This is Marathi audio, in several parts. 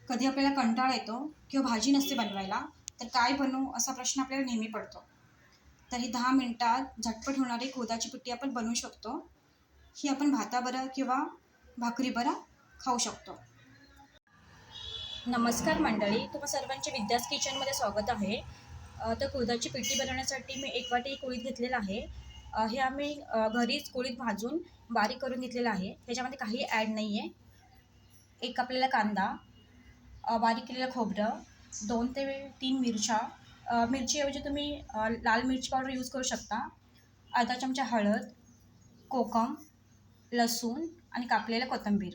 कधी आपल्याला कंटाळा येतो किंवा भाजी नसते बनवायला, तर काय बनवू असा प्रश्न आपल्याला नेहमी पडतो. तर ही 10 मिनिटात झटपट होणारी कुळथाची पिठी आपण बनवू शकतो. ही आपण भाताबरोबर किंवा भाकरीबरोबर खाऊ शकतो. नमस्कार मंडळी, तुम्हा सर्वांचे विद्यास किचनमध्ये स्वागत आहे. तर कुळथाची पिठी बनवण्यासाठी मी 1 वाटी कुळीथ घेतलेलं आहे. हे आम्ही घरीच कुळीथ भाजून बारीक करून घेतलेलं आहे. ह्याच्यामध्ये काही ॲड नाही आहे. 1 आपल्याला कांदा, बारीक केलेलं खोबरं, 2 ते 3 मिरच्या, मिरचीऐवजी तुम्ही लाल मिरची पावडर यूज करू शकता. अर्धा चमचा हळद, कोकम, लसूण आणि कापलेलं कोथिंबीर.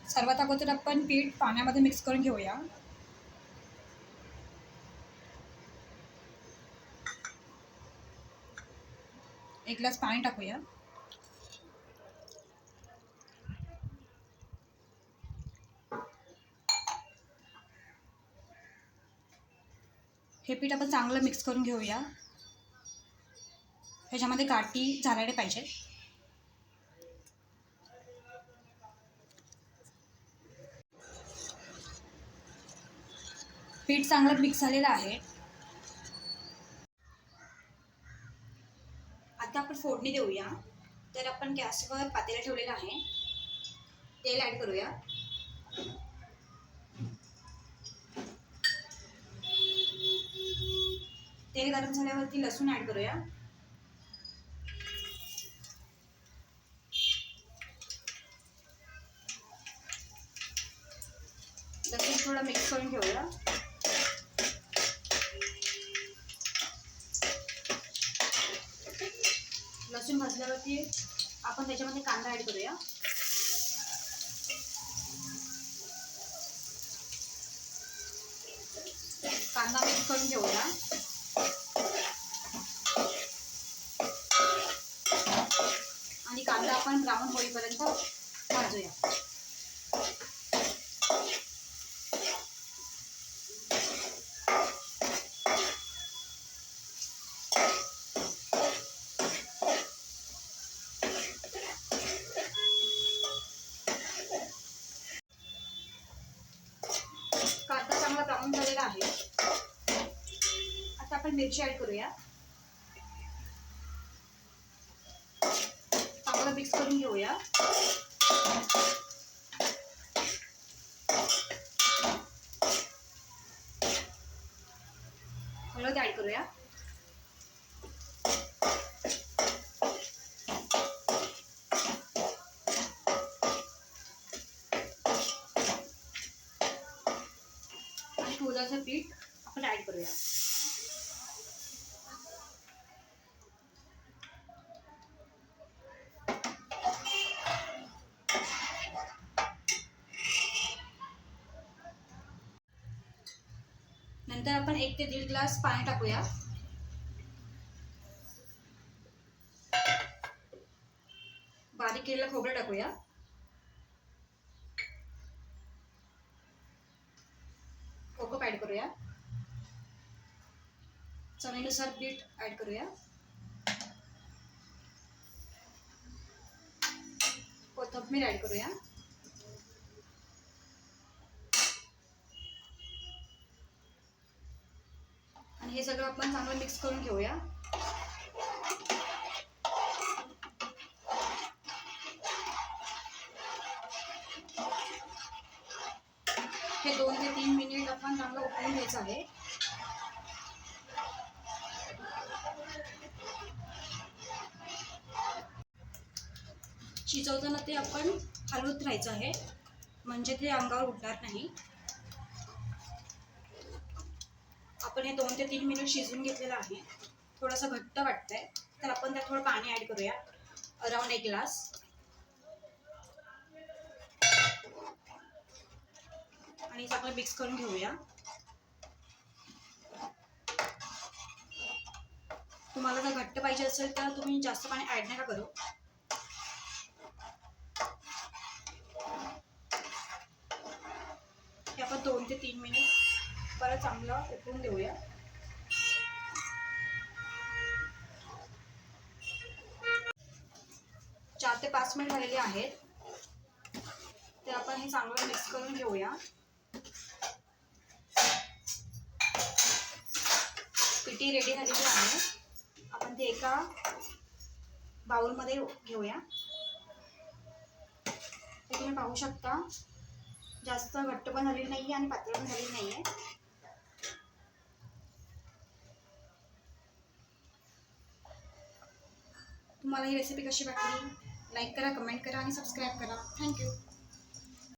सर्वात अगोदर आपण पीठ पाण्यामध्ये मिक्स करून घेऊया. एक ग्लास पाणी टाकूया. हे पीठ आपण चांगलं मिक्स करून घेऊया. ह्याच्यामध्ये गाठी झालेले पाहिजे. पीठ चांगलं मिक्स झालेलं आहे. आता आपण फोडणी देऊया. तर आपण गॅसवर पातेलं ठेवलेलं आहे. तेल ॲड करूया. तेल गरम झाल्यावरती लसूण ॲड करूया. लसूण थोडं मिक्स करून घेऊया. लसूण भाजल्यावरती आपण त्याच्यामध्ये कांदा ॲड करूया. कांदा मिक्स करून घेऊया. आणि कांदा आपण ब्राऊन होईपर्यंत भाजूया. कांदा चांगला ब्राऊन झालेला आहे. आता आपण मिरची ॲड करूया. चांगलं मिक्स करून घेऊया. हळद ॲड करूया. आणि कुळथाचं पीठ आपण ॲड करूया. नंतर आपण 1 ते 1.5 ग्लास पाणी टाकूया. बारीक केलेलं खोबरं टाकूया. कोकम ॲड करूया. चवीनुसार मीठ ॲड करूया. कोथिंबीर ॲड करूया. आणि हे सगळं आपण चांगलं मिक्स करून घेऊया. हे 2 ते 3 मिनिट आपण चांगलं उकळून घ्यायचं आहे. शिजवताना ते आपण हलवत राहायचं आहे, म्हणजे ते अंगावर उडणार नाही. आपण हे 2 ते 3 मिनिट शिजवून घेतलेलं आहे. थोडंसं घट्ट वाटतंय, तर आपण त्यात थोडं पाणी ॲड करूया. Around 1 glass. आणि चांगलं मिक्स करून घेऊया. तुम्हाला जर घट्ट पाहिजे असेल तर तुम्ही जास्त पाणी ॲड नका करू. हे आपण 2 ते 3 मिनिट परत चांगलं उकळून देऊया. ते 5 मिनिट झालेले आहेत. तर आपण हे चांगलं मिक्स करून घेऊया. पिठी रेडी झालेली आहे. आपण ते एका बाउलमध्ये घेऊया. हे तुम्ही पाहू शकता, जास्त घट्ट पण झालेली नाही आहे आणि पातळ पण झालेली नाही आहे. तुम्हाला ही रेसिपी कशी वाटली? लाईक करा, कमेंट करा आणि सबस्क्राईब करा. थँक्यू.